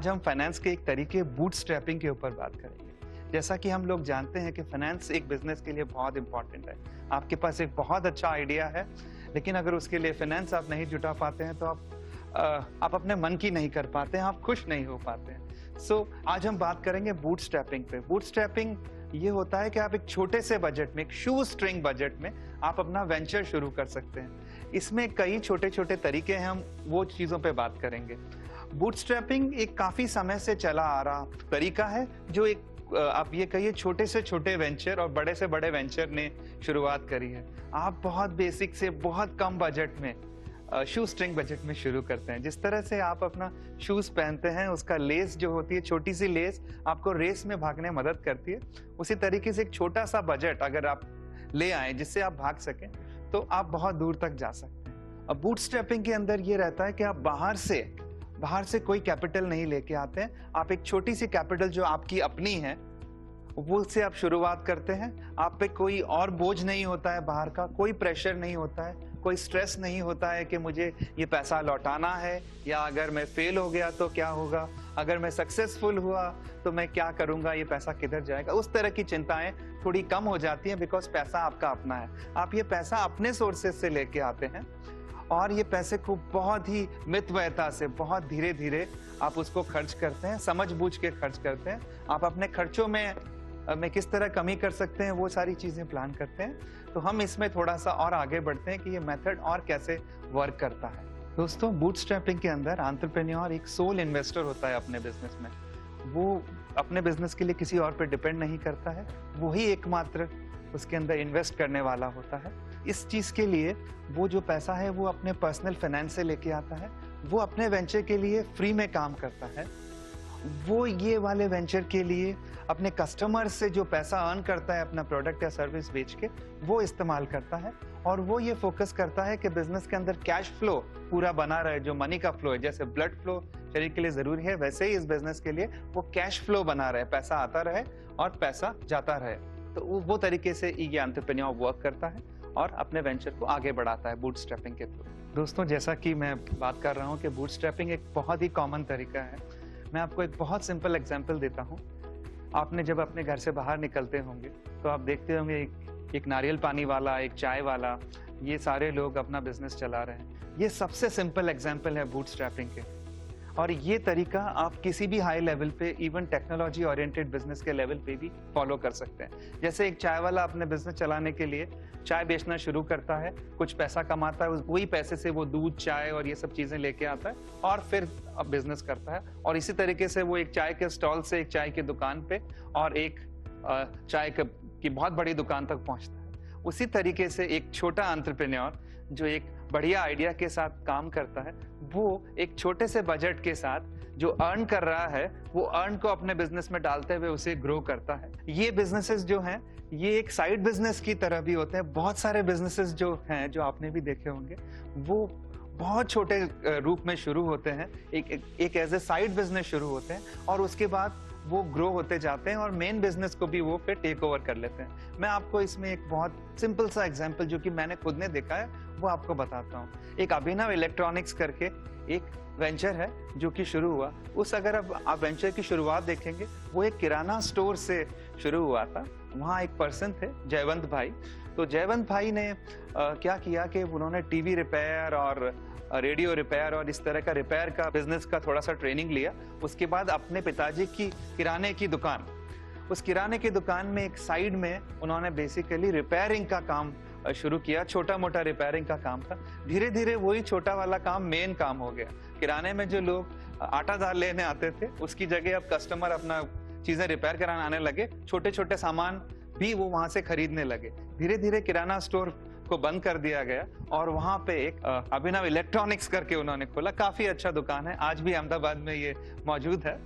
आज हम फाइनेंस के एक तरीके बूटस्ट्रैपिंग के ऊपर बात करेंगे। जैसा कि हम लोग जानते हैं कि फाइनेंस एक बिजनेस के लिए बहुत इंपॉर्टेंट है। आपके पास एक बहुत अच्छा आइडिया है, लेकिन अगर उसके लिए फाइनेंस आप नहीं जुटा पाते हैं तो आप अपने मन की नहीं कर पाते हैं, आप खुश नहीं हो पाते हैं। सो आज हम बात करेंगे बूटस्ट्रैपिंग पे। बूटस्ट्रैपिंग ये होता है कि आप एक छोटे से बजट में, एक शू स्ट्रिंग बजट में आप अपना वेंचर शुरू कर सकते हैं। इसमें कई छोटे छोटे तरीके हैं, हम वो चीज़ों पे बात करेंगे। बूटस्ट्रैपिंग एक काफ़ी समय से चला आ रहा तरीका है, जो एक आप ये कहिए छोटे से छोटे वेंचर और बड़े से बड़े वेंचर ने शुरुआत करी है। आप बहुत बेसिक से बहुत कम बजट में, शू स्ट्रिंग बजट में शुरू करते हैं। जिस तरह से आप अपना शूज पहनते हैं, उसका लेस जो होती है, छोटी सी लेस आपको रेस में भागने में मदद करती है, उसी तरीके से एक छोटा सा बजट अगर आप ले आए जिससे आप भाग सकें, तो आप बहुत दूर तक जा सकते हैं। अब बूटस्ट्रैपिंग के अंदर ये रहता है कि आप बाहर से कोई कैपिटल नहीं लेके आते हैं। आप एक छोटी सी कैपिटल जो आपकी अपनी है, वो से आप शुरुआत करते हैं। आप पे कोई और बोझ नहीं होता है, बाहर का कोई प्रेशर नहीं होता है, कोई स्ट्रेस नहीं होता है कि मुझे ये पैसा लौटाना है, या अगर मैं फेल हो गया तो क्या होगा, अगर मैं सक्सेसफुल हुआ तो मैं क्या करूंगा, ये पैसा किधर जाएगा। उस तरह की चिंताएं थोड़ी कम हो जाती हैं, बिकॉज पैसा आपका अपना है। आप ये पैसा अपने सोर्सेज से लेके आते हैं और ये पैसे को बहुत ही मितव्ययता से, बहुत धीरे धीरे आप उसको खर्च करते हैं, समझ बूझ के खर्च करते हैं। आप अपने खर्चों में किस तरह कमी कर सकते हैं, वो सारी चीजें प्लान करते हैं। तो हम इसमें थोड़ा सा और आगे बढ़ते हैं कि ये मेथड और कैसे वर्क करता है। दोस्तों, बूटस्ट्रैपिंग के अंदर एंटरप्रेन्योर एक सोल इन्वेस्टर होता है अपने बिजनेस में। वो अपने बिजनेस के लिए किसी और पे डिपेंड नहीं करता है, वही एकमात्र उसके अंदर इन्वेस्ट करने वाला होता है। इस चीज के लिए वो जो पैसा है वो अपने पर्सनल फाइनेंस से लेके आता है। वो अपने वेंचर के लिए फ्री में काम करता है। वो ये वाले वेंचर के लिए अपने कस्टमर से जो पैसा अर्न करता है अपना प्रोडक्ट या सर्विस बेच के, वो इस्तेमाल करता है। और वो ये फोकस करता है कि बिजनेस के अंदर कैश फ्लो पूरा बना रहे, जो मनी का फ्लो है। जैसे ब्लड फ्लो शरीर के लिए जरूरी है, वैसे ही इस बिजनेस के लिए वो कैश फ्लो बना रहे, पैसा आता रहे और पैसा जाता रहे। तो वो तरीके से ये एंटरप्रेन्योर वर्क करता है और अपने वेंचर को आगे बढ़ाता है बूटस्ट्रैपिंग के थ्रू। दोस्तों, जैसा कि मैं बात कर रहा हूँ कि बूटस्ट्रैपिंग एक बहुत ही कॉमन तरीका है, मैं आपको एक बहुत सिंपल एग्जांपल देता हूँ। आपने जब अपने घर से बाहर निकलते होंगे तो आप देखते होंगे एक नारियल पानी वाला, एक चाय वाला, ये सारे लोग अपना बिजनेस चला रहे हैं। ये सबसे सिंपल एग्जांपल है बूटस्ट्रैपिंग के। और ये तरीका आप किसी भी हाई लेवल पे, इवन टेक्नोलॉजी ओरिएंटेड बिजनेस के लेवल पे भी फॉलो कर सकते हैं। जैसे एक चाय वाला अपने बिजनेस चलाने के लिए चाय बेचना शुरू करता है, कुछ पैसा कमाता है, वही पैसे से वो दूध, चाय और ये सब चीजें लेके आता है और फिर अब बिजनेस करता है। और इसी तरीके से वो एक चाय के स्टॉल से एक चाय की दुकान पे और एक चाय की बहुत बड़ी दुकान तक पहुंचता है। उसी तरीके से एक छोटा एंटरप्रेन्योर जो एक बढ़िया आइडिया के साथ काम करता है, वो एक छोटे से बजट के साथ जो अर्न कर रहा है, वो अर्न को अपने बिजनेस में डालते हुए उसे ग्रो करता है। ये बिजनेसेस जो हैं, ये एक साइड बिजनेस की तरह भी होते हैं। बहुत सारे बिजनेसेस जो हैं, जो आपने भी देखे होंगे, वो बहुत छोटे रूप में शुरू होते हैं, एक एज ए साइड बिजनेस शुरू होते हैं और उसके बाद वो ग्रो होते जाते हैं और मेन बिजनेस को भी वो फिर टेक ओवर कर लेते हैं। मैं आपको इसमें एक बहुत सिंपल सा एग्जांपल जो कि मैंने खुद ने देखा है वो आपको बताता हूँ। एक अभिनव इलेक्ट्रॉनिक्स करके एक वेंचर है जो कि शुरू हुआ। अगर आप वेंचर की शुरुआत देखेंगे, वो एक किराना स्टोर से शुरू हुआ था। वहाँ एक पर्सन थे, जयवंत भाई। तो जयवंत भाई ने क्या किया कि उन्होंने टीवी रिपेयर और रेडियो रिपेयर और इस तरह का रिपेयर का बिजनेस का थोड़ा सा ट्रेनिंग लिया। उसके बाद अपने पिताजी की किराने की दुकान, उस किराने की दुकान में एक साइड में उन्होंने बेसिकली रिपेयरिंग का काम शुरू किया। छोटा मोटा रिपेयरिंग का काम था। धीरे धीरे वही छोटा वाला काम मेन काम हो गया। किराने में जो लोग आटा दाल लेने आते थे, उसकी जगह अब कस्टमर अपना चीजें रिपेयर कराने आने लगे। छोटे छोटे सामान भी वो वहां से खरीदने लगे। धीरे धीरे किराना स्टोर को बंद कर दिया गया और वहां पे एक अभिनव इलेक्ट्रॉनिक्स करके उन्होंने खोला। काफी अच्छा दुकान है, आज भी अहमदाबाद में ये मौजूद है।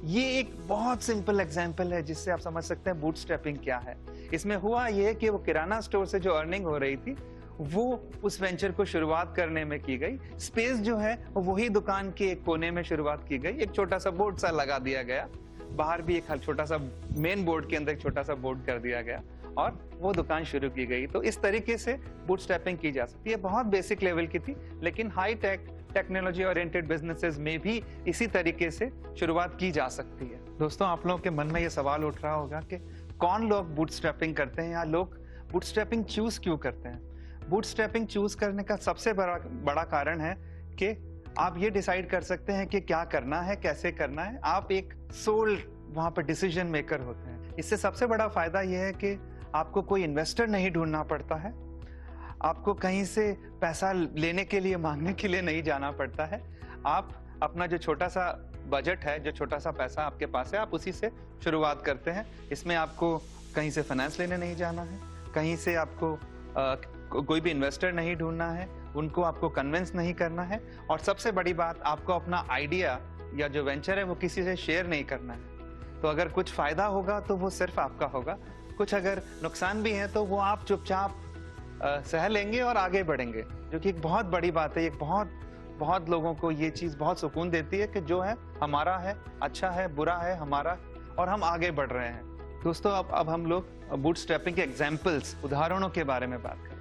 ये एक बहुत सिंपल एग्जांपल है जिससे आप समझ सकते हैं बूटस्ट्रैपिंग क्या है। इसमें हुआ ये कि वो किराना स्टोर से जो अर्निंग हो रही थी, वो उस वेंचर को शुरुआत करने में की गई। स्पेस जो है वही दुकान के एक कोने में शुरुआत की गई। एक छोटा सा बोर्ड सा लगा दिया गया, बाहर भी एक छोटा सा मेन बोर्ड के अंदर एक छोटा सा बोर्ड कर दिया गया और वो दुकान शुरू की गई। तो इस तरीके से बूटस्ट्रैपिंग की जा सकती है। बहुत बेसिक लेवल की थी, लेकिन high tech technology oriented businesses में भी इसी तरीके से शुरुआत की जा सकती है। दोस्तों, आप लोगों के मन में ये सवाल उठ रहा होगा कि कौन लोग बूटस्ट्रैपिंग करते हैं या लोग बूटस्ट्रैपिंग चूज क्यों करते हैं। बूटस्ट्रैपिंग चूज करने का सबसे बड़ा कारण है कि आप ये डिसाइड कर सकते हैं कि क्या करना है, कैसे करना है। आप एक सोल वहां पर डिसीजन मेकर होते हैं। इससे सबसे बड़ा फायदा यह है कि आपको कोई इन्वेस्टर नहीं ढूंढना पड़ता है, आपको कहीं से पैसा लेने के लिए, मांगने के लिए नहीं जाना पड़ता है। आप अपना जो छोटा सा बजट है, जो छोटा सा पैसा आपके पास है, आप उसी से शुरुआत करते हैं। इसमें आपको कहीं से फाइनेंस लेने नहीं जाना है, कहीं से आपको कोई भी इन्वेस्टर नहीं ढूंढना है, उनको आपको कन्विंस नहीं करना है, और सबसे बड़ी बात, आपको अपना आइडिया या जो वेंचर है वो किसी से शेयर नहीं करना है। तो अगर कुछ फायदा होगा तो वो सिर्फ आपका होगा, कुछ अगर नुकसान भी है तो वो आप चुपचाप सह लेंगे और आगे बढ़ेंगे, जो कि एक बहुत बड़ी बात है। एक बहुत लोगों को ये चीज बहुत सुकून देती है कि जो है हमारा है, अच्छा है, बुरा है हमारा, और हम आगे बढ़ रहे हैं। दोस्तों, अब हम लोग बूटस्ट्रैपिंग के एग्जाम्पल्स, उदाहरणों के बारे में बात करें।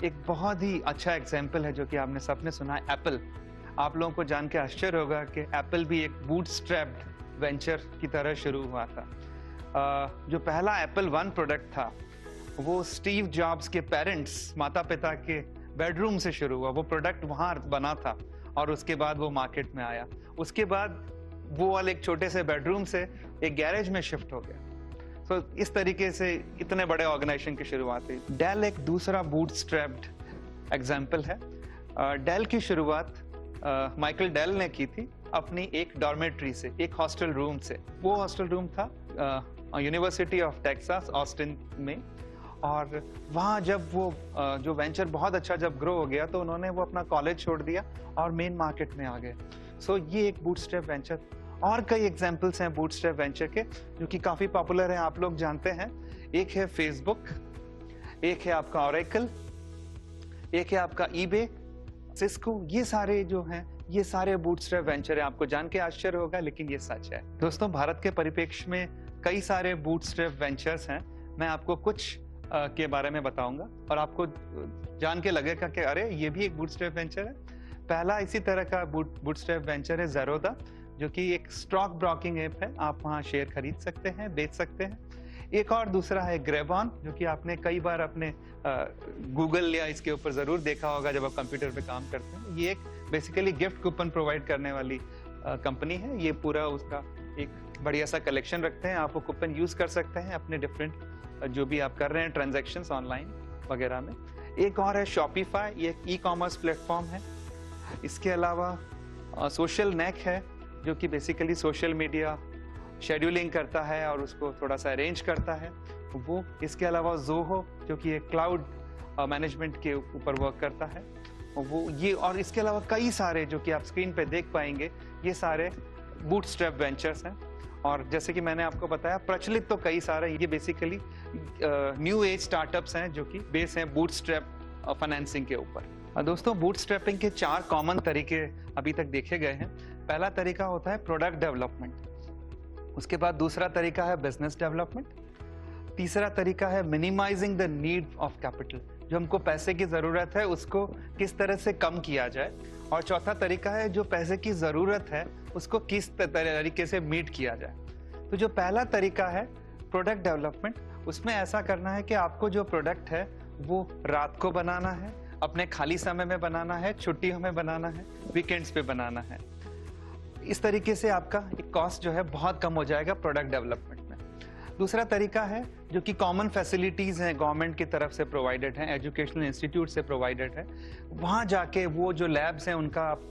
एक बहुत ही अच्छा एग्जाम्पल है जो कि आपने सबने सुना है, एप्पल। आप लोगों को जान के आश्चर्य होगा कि एप्पल भी एक बूटस्ट्रैप्ड वेंचर की तरह शुरू हुआ था। जो पहला एप्पल वन प्रोडक्ट था वो स्टीव जॉब्स के पेरेंट्स, माता पिता के बेडरूम से शुरू हुआ। वो प्रोडक्ट वहाँ बना था और उसके बाद वो मार्केट में आया। उसके बाद वो वाले एक छोटे से बेडरूम से एक गैरेज में शिफ्ट हो गया। तो इस तरीके से इतने बड़े ऑर्गेनाइजेशन की शुरुआत हुई। डेल एक दूसरा बूटस्ट्रैप्ड एग्जाम्पल है। डेल की शुरुआत माइकल डेल ने की थी अपनी एक डॉर्मेट्री से, एक हॉस्टल रूम से। वो हॉस्टल रूम था यूनिवर्सिटी ऑफ टेक्सास ऑस्टिन में, और वहाँ जब वो जो वेंचर बहुत अच्छा जब ग्रो हो गया तो उन्होंने वो अपना कॉलेज छोड़ दिया और मेन मार्केट में आ गए। सो ये एक बूटस्ट्रैप वेंचर। और कई एग्जांपल्स हैं बूटस्ट्रैप वेंचर के जो कि काफी पॉपुलर हैं, आप लोग जानते हैं। एक है फेसबुक, एक है आपका ओरेकल, एक है आपका ईबे, सिस्को। ये सारे जो हैं ये सारे बूटस्ट्रैप वेंचर है। आपको जान के आश्चर्य होगा लेकिन ये सच है। दोस्तों, भारत के परिप्रेक्ष्य में कई सारे बूटस्ट्रैप वेंचर्स हैं। मैं आपको कुछ के बारे में बताऊंगा और आपको जान के लगेगा कि अरे ये भी एक बूटस्ट्रैप वेंचर है। पहला इसी तरह का बूटस्ट्रैप वेंचर है ज़ेरोदा, जो कि एक स्टॉक ब्रोकिंग ऐप है। आप वहाँ शेयर खरीद सकते हैं, बेच सकते हैं। एक और दूसरा है ग्रेबॉन, जो कि आपने कई बार अपने गूगल या इसके ऊपर जरूर देखा होगा जब आप कंप्यूटर पे काम करते हैं। ये एक बेसिकली गिफ्ट कूपन प्रोवाइड करने वाली कंपनी है। ये पूरा उसका एक बढ़िया सा कलेक्शन रखते हैं। आप वो कूपन यूज कर सकते हैं अपने डिफरेंट जो भी आप कर रहे हैं ट्रांजैक्शंस ऑनलाइन वगैरह में। एक और है शॉपिफाई, ये एक ई कॉमर्स प्लेटफॉर्म है। इसके अलावा सोशल नेक है, जो कि बेसिकली सोशल मीडिया शेड्यूलिंग करता है और उसको थोड़ा सा अरेंज करता है वो। इसके अलावा ज़ोहो, जो कि एक क्लाउड मैनेजमेंट के ऊपर वर्क करता है वो। ये और इसके अलावा कई सारे जो कि आप स्क्रीन पे देख पाएंगे, ये सारे बूटस्ट्रैप वेंचर्स हैं। और जैसे कि मैंने आपको बताया, प्रचलित तो कई सारे, ये बेसिकली न्यू एज स्टार्टअप्स हैं जो कि बेस हैं बूटस्ट्रैप फाइनेंसिंग के ऊपर। दोस्तों, बूटस्ट्रैपिंग के 4 कॉमन तरीके अभी तक देखे गए हैं। पहला तरीका होता है प्रोडक्ट डेवलपमेंट, उसके बाद दूसरा तरीका है बिजनेस डेवलपमेंट, तीसरा तरीका है minimising the need of capital, जो हमको पैसे की जरूरत है उसको किस तरह से कम किया जाए, और चौथा तरीका है जो पैसे की जरूरत है उसको किस तरीके से मीट किया जाए। तो जो पहला तरीका है प्रोडक्ट डेवलपमेंट, उसमें ऐसा करना है कि आपको जो प्रोडक्ट है वो रात को बनाना है, अपने खाली समय में बनाना है, छुट्टियों में बनाना है, वीकेंड्स पे बनाना है। इस तरीके से आपका एक कॉस्ट जो है बहुत कम हो जाएगा प्रोडक्ट डेवलपमेंट में। दूसरा तरीका है जो कि कॉमन फैसिलिटीज हैं, गवर्नमेंट की तरफ से प्रोवाइडेड हैं, एजुकेशनल इंस्टीट्यूट से प्रोवाइडेड है, वहाँ जाके वो जो लैब्स हैं उनका आप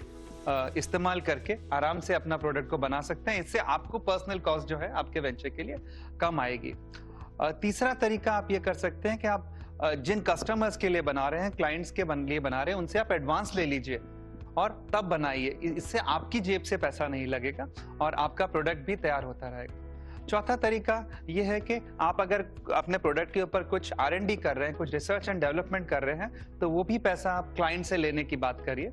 इस्तेमाल करके आराम से अपना प्रोडक्ट को बना सकते हैं। इससे आपको पर्सनल कॉस्ट जो है आपके वेंचर के लिए कम आएगी। तीसरा तरीका आप ये कर सकते हैं कि आप जिन कस्टमर्स के लिए बना रहे हैं, क्लाइंट्स के लिए बना रहे हैं, उनसे आप एडवांस ले लीजिए और तब बनाइए। इससे आपकी जेब से पैसा नहीं लगेगा और आपका प्रोडक्ट भी तैयार होता रहेगा। चौथा तरीका ये है कि आप अगर अपने प्रोडक्ट के ऊपर कुछ R&D कर रहे हैं, कुछ रिसर्च एंड डेवलपमेंट कर रहे हैं, तो वो भी पैसा आप क्लाइंट से लेने की बात करिए।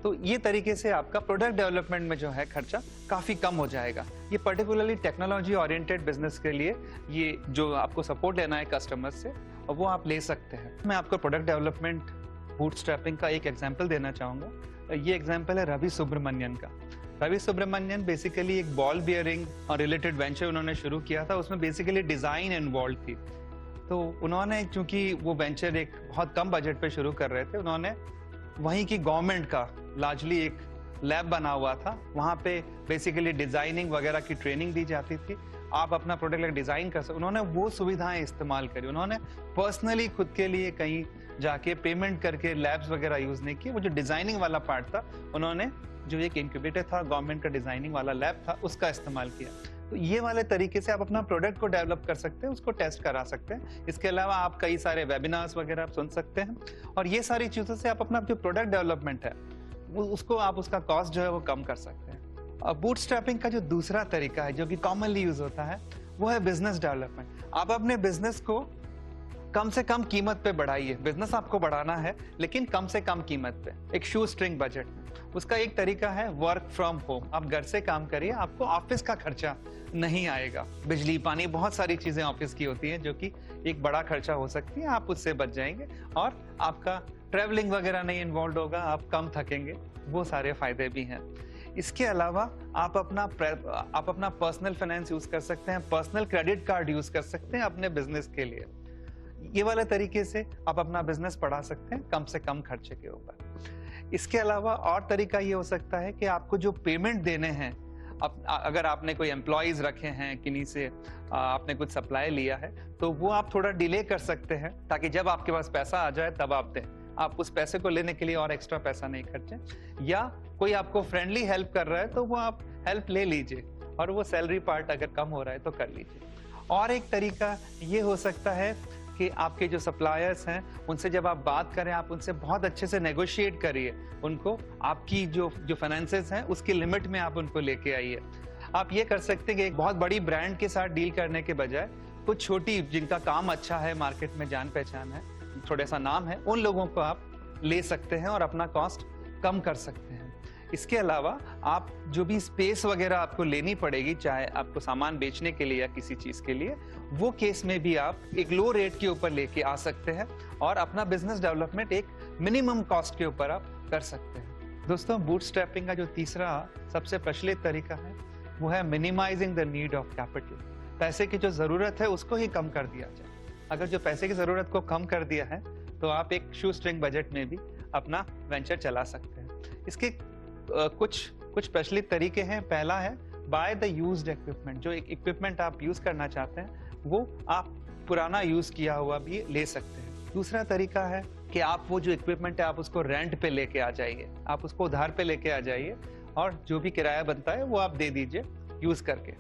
तो ये तरीके से आपका प्रोडक्ट डेवलपमेंट में जो है खर्चा काफ़ी कम हो जाएगा। ये पर्टिकुलरली टेक्नोलॉजी ओरिएंटेड बिजनेस के लिए ये जो आपको सपोर्ट लेना है कस्टमर्स से, वो आप ले सकते हैं। मैं आपको प्रोडक्ट डेवलपमेंट बूटस्ट्रैपिंग का एक एग्जांपल देना चाहूँगा। ये एग्जांपल है रवि सुब्रमण्यन का। रवि सुब्रमण्यन बेसिकली एक बॉल बियरिंग और रिलेटेड वेंचर उन्होंने शुरू किया था, उसमें बेसिकली डिजाइन इन्वॉल्व थी। तो उन्होंने, चूंकि वो वेंचर एक बहुत कम बजट पे शुरू कर रहे थे, उन्होंने वहीं की गवर्नमेंट का लार्जली एक लैब बना हुआ था, वहाँ पे बेसिकली डिजाइनिंग वगैरह की ट्रेनिंग दी जाती थी। आप अपना प्रोडक्ट डिजाइन कर सकते, उन्होंने वो सुविधाएं इस्तेमाल करी। उन्होंने पर्सनली खुद के लिए कहीं जाके पेमेंट करके लैब्स वगैरह यूज नहीं किए। वो जो डिजाइनिंग वाला पार्ट था, उन्होंने जो एक इंक्यूबेटर था, गवर्नमेंट का डिजाइनिंग वाला लैब था, उसका इस्तेमाल किया। तो ये वाले तरीके से आप अपना प्रोडक्ट को डेवलप कर सकते हैं, उसको टेस्ट करा सकते हैं। इसके अलावा आप कई सारे वेबिनार्स वगैरह आप सुन सकते हैं, और ये सारी चीजों से आप अपना जो प्रोडक्ट डेवलपमेंट है उसको आप उसका कॉस्ट जो है वो कम कर सकते हैं। अब बूटस्ट्रैपिंग का जो दूसरा तरीका है जो कि कॉमनली यूज होता है, वो है बिजनेस डेवलपमेंट। आप अपने बिजनेस को कम से कम कीमत पे बढ़ाइए। बिजनेस आपको बढ़ाना है लेकिन कम से कम कीमत पे, एक शू स्ट्रिंग बजट में। उसका एक तरीका है वर्क फ्रॉम होम। आप घर से काम करिए, आपको ऑफिस का खर्चा नहीं आएगा। बिजली पानी बहुत सारी चीजें ऑफिस की होती हैं जो कि एक बड़ा खर्चा हो सकती है, आप उससे बच जाएंगे और आपका ट्रैवलिंग वगैरह नहीं इन्वॉल्व होगा, आप कम थकेंगे। वो सारे फायदे भी हैं। इसके अलावा आप अपना पर्सनल फाइनेंस यूज कर सकते हैं, पर्सनल क्रेडिट कार्ड यूज कर सकते हैं अपने बिजनेस के लिए। ये वाले तरीके से आप अपना बिजनेस बढ़ा सकते हैं कम से कम खर्चे के ऊपर। इसके अलावा और तरीका ये हो सकता है कि आपको जो पेमेंट देने हैं, अगर आपने कोई एम्प्लॉयज रखे हैं, किन्हीं से आपने कुछ सप्लाई लिया है, तो वो आप थोड़ा डिले कर सकते हैं ताकि जब आपके पास पैसा आ जाए तब आप दें। आप उस पैसे को लेने के लिए और एक्स्ट्रा पैसा नहीं खर्चें। या कोई आपको फ्रेंडली हेल्प कर रहा है तो वो आप हेल्प ले लीजिए, और वो सैलरी पार्ट अगर कम हो रहा है तो कर लीजिए। और एक तरीका ये हो सकता है कि आपके जो सप्लायर्स हैं उनसे जब आप बात करें, आप उनसे बहुत अच्छे से नेगोशिएट करिए। उनको आपकी जो फाइनेंसेस हैं उसकी लिमिट में आप उनको लेके आइए। आप ये कर सकते हैं कि एक बहुत बड़ी ब्रांड के साथ डील करने के बजाय कुछ छोटी, जिनका काम अच्छा है, मार्केट में जान पहचान है, थोड़ा सा नाम है, उन लोगों को आप ले सकते हैं और अपना कॉस्ट कम कर सकते हैं। इसके अलावा आप जो भी स्पेस वगैरह आपको लेनी पड़ेगी, चाहे आपको सामान बेचने के लिए या किसी चीज के लिए, वो केस में भी आप एक लो रेट के ऊपर लेके आ सकते हैं और अपना बिजनेस डेवलपमेंट एक मिनिमम कॉस्ट के ऊपर आप कर सकते हैं। दोस्तों, बूटस्ट्रैपिंग का जो तीसरा सबसे प्रचलित तरीका है वो है minimising the need of capital. पैसे की जो जरूरत है उसको ही कम कर दिया जाए। अगर जो पैसे की जरूरत को कम कर दिया है तो आप एक शू स्ट्रिंग बजट में भी अपना वेंचर चला सकते हैं। इसके कुछ प्रचलित तरीके हैं। पहला है बाय द यूज्ड इक्विपमेंट। जो एक इक्विपमेंट आप यूज करना चाहते हैं वो आप पुराना यूज किया हुआ भी ले सकते हैं। दूसरा तरीका है कि आप वो जो इक्विपमेंट है आप उसको रेंट पे लेके आ जाइए, आप उसको उधार पे लेके आ जाइए और जो भी किराया बनता है वो आप दे दीजिए यूज करके।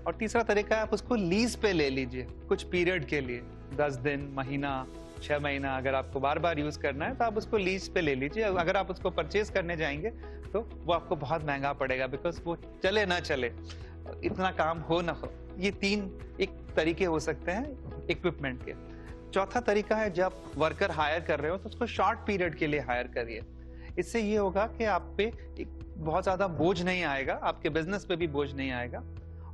और तीसरा तरीका है आप उसको लीज पे ले लीजिए कुछ पीरियड के लिए, 10 दिन, महीना, 6 महीना। अगर आपको बार बार यूज करना है तो आप उसको लीज पे ले लीजिए। अगर आप उसको परचेज करने जाएंगे तो वो आपको बहुत महंगा पड़ेगा, बिकॉज वो चले ना चले, इतना काम हो ना हो। ये 3 एक तरीके हो सकते हैं इक्विपमेंट के। चौथा तरीका है जब वर्कर हायर कर रहे हो तो उसको शॉर्ट पीरियड के लिए हायर करिए। इससे ये होगा कि आप पे बहुत ज्यादा बोझ नहीं आएगा, आपके बिजनेस पे भी बोझ नहीं आएगा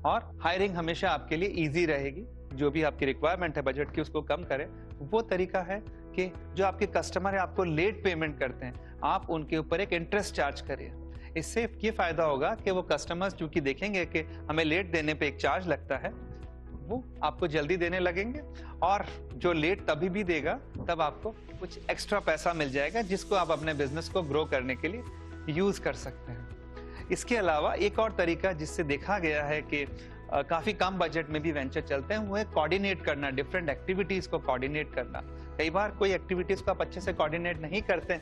और हायरिंग हमेशा आपके लिए इजी रहेगी। जो भी आपकी रिक्वायरमेंट है बजट की उसको कम करें। वो तरीका है कि जो आपके कस्टमर है आपको लेट पेमेंट करते हैं, आप उनके ऊपर एक इंटरेस्ट चार्ज करिए। इससे ये फायदा होगा कि वो कस्टमर्स चूंकि देखेंगे कि हमें लेट देने पे एक चार्ज लगता है, वो आपको जल्दी देने लगेंगे, और जो लेट तभी भी देगा तब आपको कुछ एक्स्ट्रा पैसा मिल जाएगा जिसको आप अपने बिजनेस को ग्रो करने के लिए यूज कर सकते हैं। इसके अलावा एक और तरीका जिससे देखा गया है कि काफी कम बजट में भी वेंचर चलते हैं वो है कोऑर्डिनेट करना, डिफरेंट एक्टिविटीज को कोऑर्डिनेट करना। कई बार कोई एक्टिविटीज को आप अच्छे से कोऑर्डिनेट नहीं करते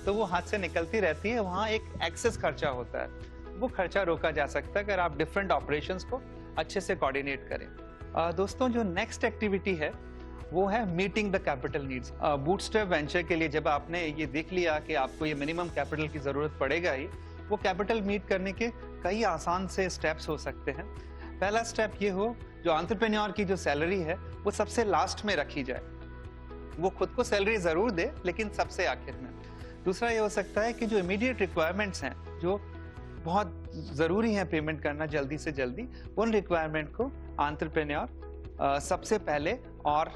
तो वो हाथ से निकलती रहती है, वहाँ एक एक्सेस खर्चा होता है। वो खर्चा रोका जा सकता है अगर आप डिफरेंट ऑपरेशंस को अच्छे से कोऑर्डिनेट करें। दोस्तों, जो नेक्स्ट एक्टिविटी है वो है meeting the capital needs. Bootstrap venture के लिए जब आपने ये देख लिया कि आपको ये मिनिमम कैपिटल की जरूरत पड़ेगा ही, वो कैपिटल मीट करने के कई आसान से स्टेप्स हो सकते हैं। पहला स्टेप ये हो, जो एंटरप्रेन्योर की जो सैलरी है वो सबसे लास्ट में रखी जाए। वो खुद को सैलरी जरूर दे लेकिन सबसे आखिर में। दूसरा ये हो सकता है कि जो इमीडिएट रिक्वायरमेंट्स हैं, जो बहुत जरूरी है पेमेंट करना जल्दी से जल्दी, उन रिक्वायरमेंट को एंटरप्रेन्योर सबसे पहले और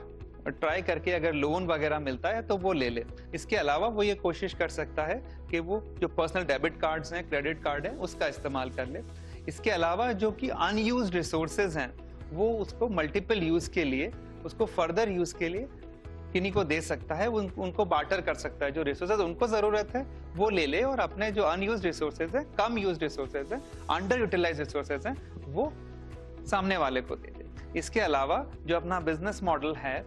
ट्राई करके अगर लोन वगैरह मिलता है तो वो ले ले। इसके अलावा वो ये कोशिश कर सकता है कि वो जो पर्सनल डेबिट कार्ड्स हैं, क्रेडिट कार्ड है, उसका इस्तेमाल कर ले। इसके अलावा जो कि अनयूज्ड रिसोर्सेज हैं वो उसको मल्टीपल यूज के लिए, उसको फर्दर यूज के लिए किन्हीं को दे सकता है, उनको बार्टर कर सकता है। जो रिसोर्सेज उनको जरूरत है वो ले ले और अपने जो अनयूज्ड रिसोर्सेज है, कम यूज्ड रिसोर्सेज है, अंडर यूटिलाइज्ड रिसोर्सेज हैं, वो सामने वाले को दे दे। इसके अलावा जो अपना बिजनेस मॉडल है,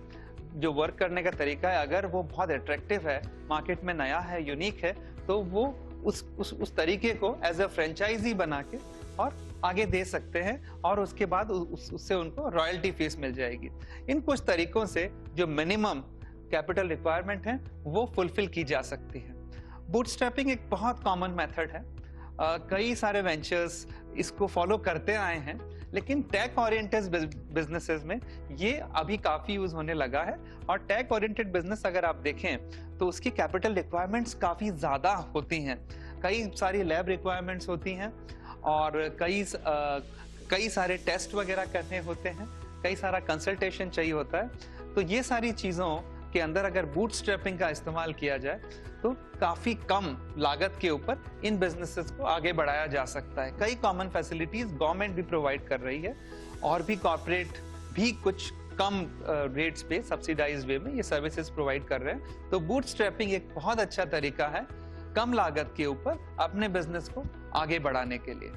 जो वर्क करने का तरीका है, अगर वो बहुत अट्रैक्टिव है, मार्केट में नया है, यूनिक है, तो वो उस तरीके को एज अ फ्रेंचाइजी बना के और आगे दे सकते हैं और उसके बाद उससे उनको रॉयल्टी फीस मिल जाएगी। इन कुछ तरीकों से जो मिनिमम कैपिटल रिक्वायरमेंट है वो फुलफिल की जा सकती है। बूटस्ट्रैपिंग एक बहुत कॉमन मेथड है। कई सारे वेंचर्स इसको फॉलो करते आए हैं, लेकिन टेक ओरिएंटेड बिजनेसेस में ये अभी काफी यूज होने लगा है। और टेक ओरिएंटेड बिजनेस अगर आप देखें तो उसकी कैपिटल रिक्वायरमेंट्स काफी ज्यादा होती हैं। कई सारी लैब रिक्वायरमेंट्स होती हैं और कई सारे टेस्ट वगैरह करने होते हैं, कई सारा कंसल्टेशन चाहिए होता है। तो ये सारी चीजों के अंदर अगर बूटस्ट्रैपिंग का इस्तेमाल किया जाए तो काफी कम लागत के ऊपर इन बिजनेसेस को आगे बढ़ाया जा सकता है। कई कॉमन फैसिलिटीज गवर्नमेंट भी प्रोवाइड कर रही है और भी कॉर्पोरेट भी कुछ कम रेट्स पे सब्सिडाइज्ड वे में ये सर्विसेज प्रोवाइड कर रहे हैं। तो बूटस्ट्रैपिंग एक बहुत अच्छा तरीका है कम लागत के ऊपर अपने बिजनेस को आगे बढ़ाने के लिए।